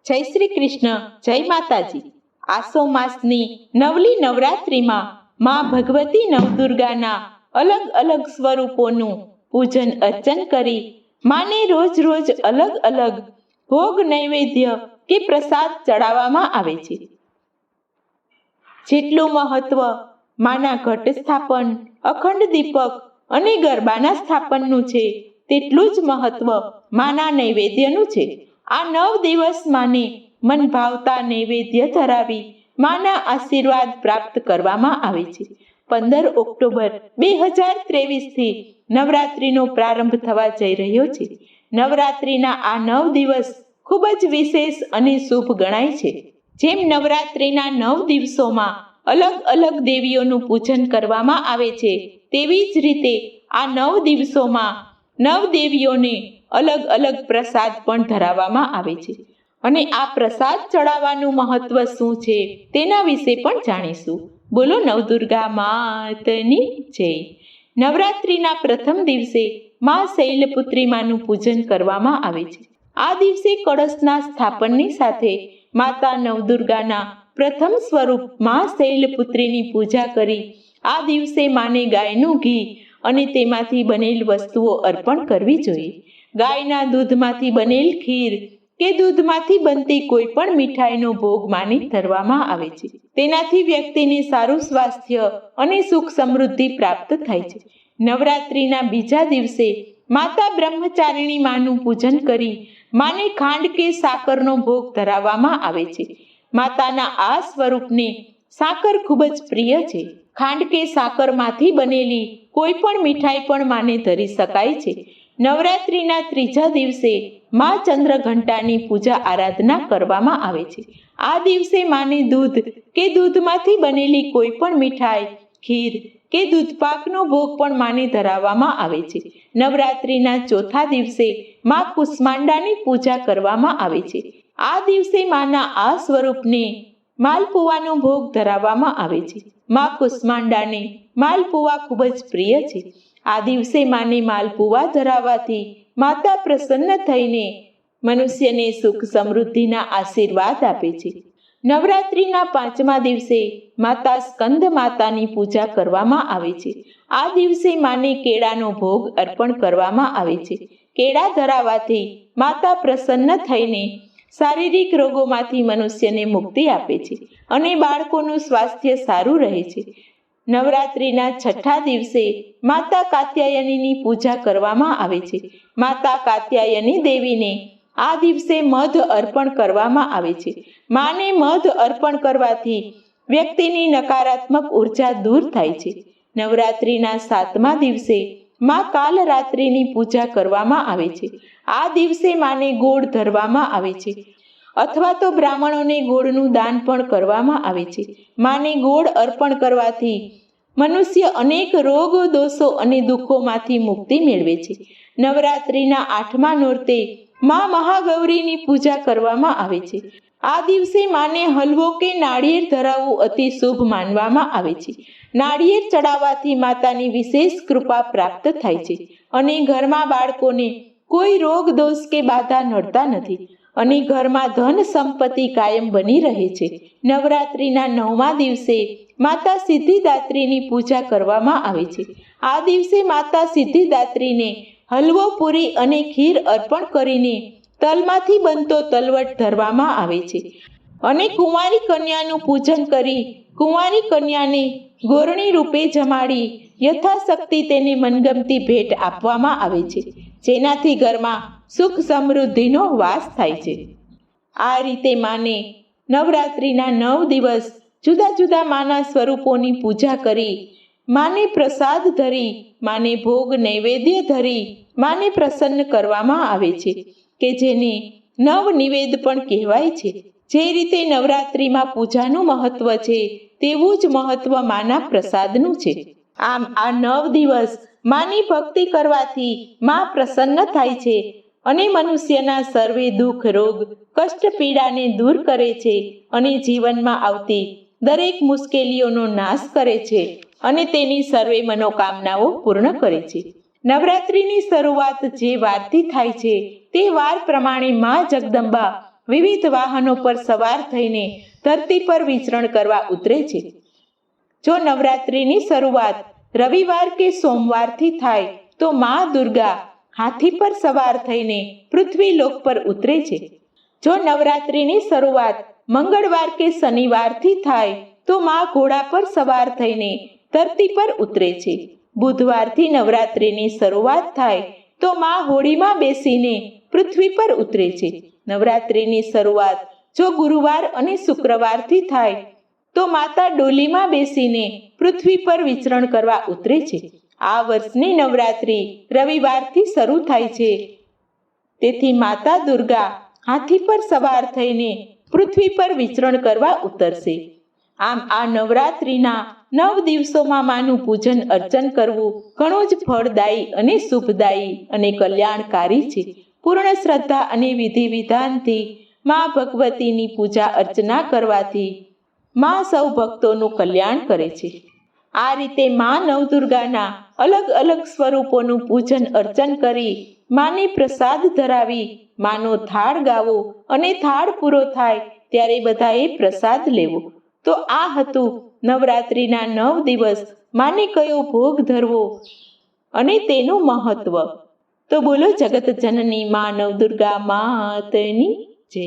જય શ્રી કૃષ્ણ, જય માતાજી। આસો માસની નવલી નવરાત્રિમાં માં ભગવતી નવદુર્ગાના અલગ અલગ સ્વરૂપોનું પૂજન અર્ચન કરી માને રોજ રોજ અલગ અલગ ભોગ નૈવેદ્ય કે પ્રસાદ ચડાવવામાં આવે છે। જેટલું મહત્વ માના ઘટ સ્થાપન, અખંડ દીપક અને ગરબાના સ્થાપનનું છે, તેટલું જ મહત્વ માના નૈવેદ્યનું છે। આ 9 દિવસ માને મન ભાવતા નૈવેદ્ય ધરાવી માના આશીર્વાદ પ્રાપ્ત કરવામાં આવે છે। 15 ઓક્ટોબર 2023થી નવરાત્રિનો પ્રારંભ થવા જઈ રહ્યો છે। નવરાત્રિના આ 9 દિવસ ખૂબ જ વિશેષ અને શુભ ગણાય છે। જેમ નવરાત્રિના 9 દિવસોમાં અલગ અલગ દેવીઓનું પૂજન કરવામાં આવે છે, તેવી જ રીતે આ 9 દિવસોમાં 9 દેવીઓને અલગ અલગ પ્રસાદ પણ ધરાવવામાં આવે છે। અને આ પ્રસાદ ચડાવવાનું મહત્વ શું છે તેના વિશે પણ જાણીશું। બોલો નવદુર્ગા માતની જય। નવરાત્રિના પ્રથમ દિવસે મા શૈલપુત્રી માનું પૂજન કરવામાં આવે છે। આ દિવસે કળશના સ્થાપનની સાથે માતા નવદુર્ગાના પ્રથમ સ્વરૂપ મા શૈલપુત્રીની પૂજા કરી આ દિવસે માને ગાયનું ઘી અને તેમાંથી બનેલ વસ્તુઓ અર્પણ કરવી જોઈએ। ગાયના દૂધમાંથી બનેલ ખીર કે દૂધમાંથી બનતી કોઈ પણ મીઠાઈનો ભોગ માને ધરવામાં આવે છે। તેનાથી વ્યક્તિને સારું સ્વાસ્થ્ય અને સુખ સમૃદ્ધિ પ્રાપ્ત થાય છે। નવરાત્રિના બીજા દિવસે માતા બ્રહ્મચારિણી માનું પૂજન કરી માને ખાંડ કે સાકરનો ભોગ ધરાવવામાં આવે છે। માતાના આ સ્વરૂપને સાકર ખૂબ જ પ્રિય છે। ખાંડ કે સાકરમાંથી બનેલી કોઈ પણ મીઠાઈ પણ માને ધરી શકાય છે। નવરાત્રિના ત્રીજા દિવસે મા ચંદ્રઘંટાની પૂજા આરાધના કરવામાં આવે છે। આ દિવસે માને દૂધ કે દૂધમાંથી બનેલી કોઈ પણ મીઠાઈ, ખીર કે દૂધપાકનો ભોગ પણ માને ધરાવવામાં આવે છે। નવરાત્રિના ચોથા દિવસે મા કુષ્માંડાની પૂજા કરવામાં આવે છે। આ દિવસે માના આ સ્વરૂપને માલપુવાનો ભોગ ધરાવવામાં આવે છે। મા કુષ્માંડાને માલપુવા ખૂબ જ પ્રિય છે। આ દિવસે માને માલપુવા ધરાવવાથી માતા પ્રસન્ન થઈને મનુષ્યને સુખ સમૃદ્ધિના આશીર્વાદ આપે છે। નવરાત્રિના પાંચમા દિવસે માતા સ્કંદ માતાની પૂજા કરવામાં આવે છે। આ દિવસે માને કેળાનો ભોગ અર્પણ કરવામાં આવે છે। કેળા ધરાવવાથી માતા પ્રસન્ન થઈને શારીરિક રોગોમાંથી મનુષ્યને મુક્તિ આપે છે અને બાળકોનું સ્વાસ્થ્ય સારું રહે છે। નવરાત્રિના છઠ્ઠા દિવસે માતા કાત્યાયનીની પૂજા કરવામાં આવે છે। માતા કાત્યાયની દેવીને આ દિવસે મધ અર્પણ કરવામાં આવે છે। માને મધ અર્પણ કરવાથી વ્યક્તિની નકારાત્મક ઉર્જા દૂર થાય છે। નવરાત્રિના સાતમા દિવસે મા કાલરાત્રિની પૂજા કરવામાં આવે છે। આ દિવસે માને ગોળ ધરવામાં આવે છે અથવા તો બ્રાહ્મણોને ગોળનું દાન પણ કરવામાં આવે છે। માને ગોળ અર્પણ કરવાથી મનુષ્ય અનેક રોગ, દોષો અને દુઃખોમાંથી મુક્તિ મેળવે છે। નવરાત્રિના આઠમા નોરતે મા મહાગૌરીની પૂજા કરવામાં આવે છે। આ દિવસે માને હલવો કે નાળિયેર ધરાવવું અતિ શુભ માનવામાં આવે છે। નાળિયેર ચડાવવાથી માતાની વિશેષ કૃપા પ્રાપ્ત થાય છે અને ઘરમાં બાળકોને કોઈ રોગ, દોષ કે બાધા નડતા નથી અને ઘરમાં ધન સંપત્તિ કાયમ બની રહે છે। નવરાત્રિના 9મા દિવસે માતા સિદ્ધિદાત્રીની પૂજા કરવામાં આવે છે। આ દિવસે માતા સિદ્ધિદાત્રીને હલવો, પૂરી અને ખીર અર્પણ કરીને તલમાંથી બનતો તલવટ ધરવામાં આવે છે અને કુંવારી કન્યાનું પૂજન કરી કુંવારી કન્યાને ગોરણી રૂપે જમાડી યથાશક્તિ તેને મનગમતી ભેટ આપવામાં આવે છે, જેનાથી ઘરમાં સુખ સમૃદ્ધિનો વાસ થાય છે। આ રીતે માને નવરાત્રિના 9 દિવસ જુદા જુદા માના સ્વરૂપોની પૂજા કરી માને પ્રસાદ ધરી માને ભોગ નૈવેદ્ય ધરી માને પ્રસન્ન કરવામાં આવે છે કે જેને નવનિવેદ પણ કહેવાય છે। જે રીતે નવરાત્રિમાં પૂજાનું મહત્વ છે, તેવું જ મહત્વ માના પ્રસાદનું છે। આમ આ 9 દિવસ માની ભક્તિ કરવાથી મા પ્રસન્ન થાય છે અને મનુષ્યના સર્વે દુઃખ, રોગ, કષ્ટ, પીડાને દૂર કરે છે અને જીવનમાં આવતી દરેક મુશ્કેલીઓનો નાશ કરે છે અને તેની સર્વે મનોકામનાઓ પૂર્ણ કરે છે। નવરાત્રિની શરૂઆત જે વારથી થાય છે તે વાર પ્રમાણે મા જગદંબા વિવિધ વાહનો પર સવાર થઈને ધરતી પર વિચરણ કરવા ઉતરે છે. જો નવરાત્રિની શરૂઆત રવિવાર કે સોમવારથી થાય તો મા દુર્ગા હાથી પર સવાર થઈને પૃથ્વી લોક પર ઉતરે છે. જો નવરાત્રિની શરૂઆત મંગળવાર કે શનિવારથી થાય તો મા ઘોડા પર સવાર થઈને ધરતી પર ઉતરે છે. બુધવારથી નવરાત્રિની શરૂઆત થાય તો મા હોડીમાં બેસીને પૃથ્વી પર ઉતરે છે. નવરાત્રિની શરૂઆત જો ગુરુવાર અને શુક્રવારથી થાય તો માતા ડોલીમાં બેસીને પૃથ્વી પર વિચરણ કરવા ઉતરે છે. આ વર્ષની નવરાત્રિ રવિવારથી શરૂ થાય છે. તેથી માતા દુર્ગા હાથી પર સવાર થઈને પૃથ્વી પર વિચરણ કરવા ઉતરશે. આમ આ નવરાત્રિના 9 દિવસોમાં માનું પૂજન અર્ચન કરવું ઘણું જ ફળદાયી અને શુભદાયી અને કલ્યાણકારી છે. પૂર્ણ શ્રદ્ધા અને વિધિ વિધાનથી મા ભગવતીની પૂજા અર્ચના કરવાથી મા સૌ ભક્તોનું કલ્યાણ કરે છે. આ રીતે મા નવદુર્ગાના અલગ અલગ સ્વરૂપોનું પૂજન અર્ચન કરી માને પ્રસાદ ધરાવી માનો થાળ ગાવો અને થાળ પૂરો થાય ત્યારે બધાએ પ્રસાદ લેવો. તો આ હતું નવરાત્રિના 9 દિવસ માને કયો ભોગ ધરવો અને તેનું મહત્વ. તો બોલો જગત જનની મા નવદુર્ગા માતની જય.